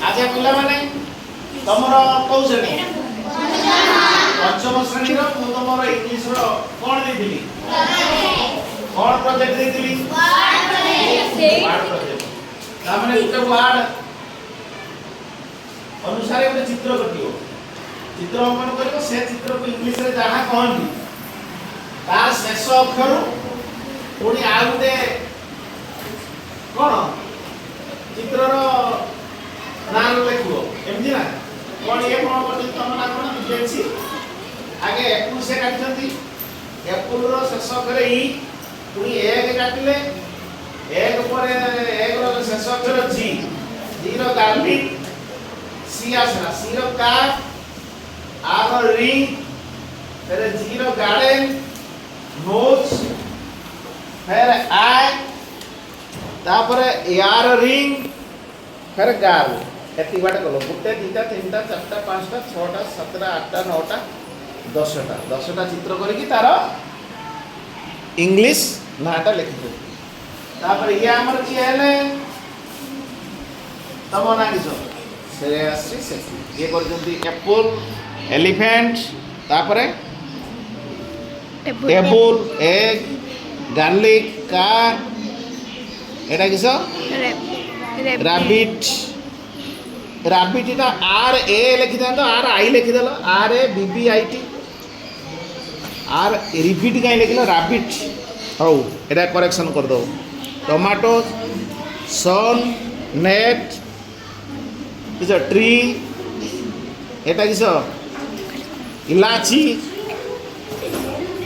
আচ্ছা ପିଲାମାନେ ତମର କୋଉ ଶ୍ରେଣୀ? ପଞ୍ଚମ ଶ୍ରେଣୀର ମୁଁ ତମର ଇଂଲିଶର କଣ ଦେଇଥିଲି? କଣ ପ୍ରୋଜେକ୍ଟ ଦେଇଥିଲି? Word project. ତାମାନେ ଗୋଟେ ୱାର୍ଡ ଅନୁସାରେ ଗୋଟେ ଚିତ୍ର କଟିବ। ଚିତ୍ର ଅଙ୍କନ କରିବ, ସେ ଚିତ୍ରକୁ ଇଂଲିଶରେ ଯାହା କହନ୍ତି ତାର ଶେଷ ଅକ୍ଷର ପୁଣି ଆଉ ଗୋଟେ କଣ ଚିତ୍ରର ନାଁ ଲେଖିବ। ଏମିତି ନା କଣ ଇଏ କଣ କରୁଛନ୍ତି ତମ ନା କଣ ବିଦେଶୀ ଆଗେ ଏପୁଲ ସେ କାଟିଛନ୍ତି, ଏପୁଲର ଶେଷ ଅକ୍ଷର ଇ, ପୁଣି ଏକ କାଟିଲେ, ଏକ ପରେ ଏକର ଶେଷ ଅକ୍ଷର ଜି, ଜି ର ଗାର୍ଲିକ, ସି ଆସିଲା, ସି ର କାଟ, ଆର ରିଙ୍ଗ, फिर जी रो गार्डन, नोज, फिर आई, तापरे यार रिंग, फिर गार्ल। एति बाटे कलो गुटे दुटा तीनटा चारटा पांचटा छटा सातटा आठटा नौटा दसटा दसटा चित्र करिकी तार इंग्लिश नाटा लिखि दो। तापरे ये हमर की हेले तम ना किछो श्रेयश्री से ये करजंती एप्पल एलिफेंट, तापरे टेबल एग गार्लिक कार, एटा किसो रैबिट। रैबिट इटा आर ए लिखि दन तो आर आई लिखि देलो, R A B B I T, आर रिपीट काई लिखिलो रैबिट। हौ एटा करेक्शन कर दो। टमाटो सन नेट किसो ट्री, एटा किसो इलाची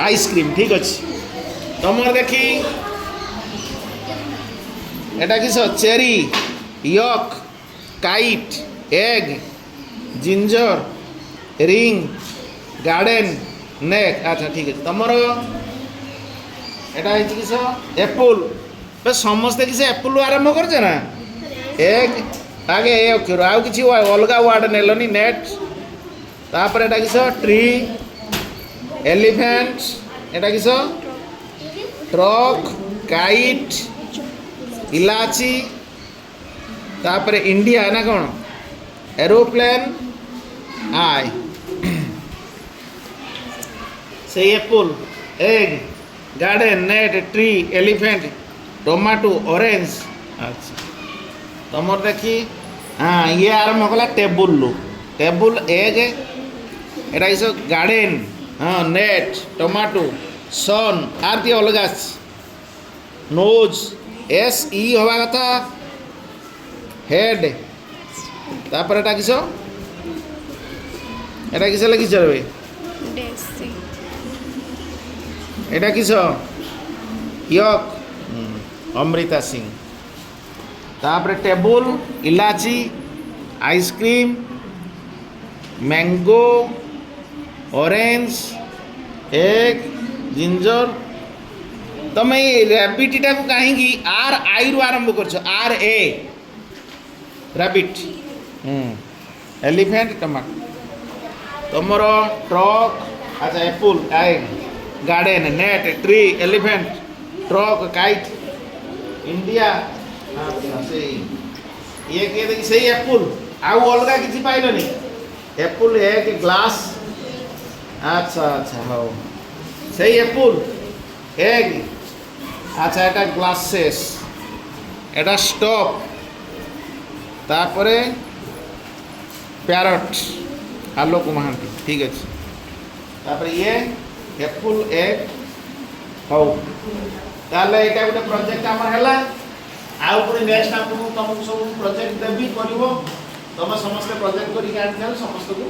आइसक्रीम। ठीक अच्छे तुमर देखी एटा किस cherry yak kite egg ginger ring garden neck. अच्छा ठीक है तुमर एटा किस एप्पल। तो समस्ते किस एप्पल आरंभ कर ना एग आगे ए अक्षर आउ कि अलग वार्ड नेलनी नेट, तापर एटा किस ट्री एलिफेंट, एटा किस ट्रक काइट इलाची, तापर इंडिया ना कौन एरोप्लेन आई से Apple egg garden net tree elephant tomato orange. अच्छा तुमर देखी हाँ ये आरंभ कला टेबुल टेबुल एग एटा किस गार्डन हाँ नेट टमाटो सन आर ती अलग नोज एस ई हवा कथा हेड, तापर एटा किस लिखिछ रे एटा किस यक अमृता सिंह, तापर टेबुल इलाची ice cream mango orange egg ginger. तुम रैबिटा को कहीं आर आई रु आरंभ कर R A rabbit elephant tomato तुमर ट्रक। अच्छा apple egg garden net tree elephant truck kite India. अच्छा से ये किए देखी से एप्पल आउ अलग किसी पाइलनी एप्पल एग ग्लास। अच्छा अच्छा हाँ से एप्पल एग। अच्छा एटा ग्लासेस एटा स्टॉप, तापरे पैरट आलोक महांती। ठीक अच्छे तापर ये एप्पल एग हौ ताले एटा गोटे प्रोजेक्ट आमर हैला। आउ पुणी नेक्स्ट आपको तुमको सब प्रोजेक्ट देवी करिवो, तुम समस्त प्रोजेक्ट करिक आनि समस्त को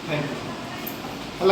थैंक यू।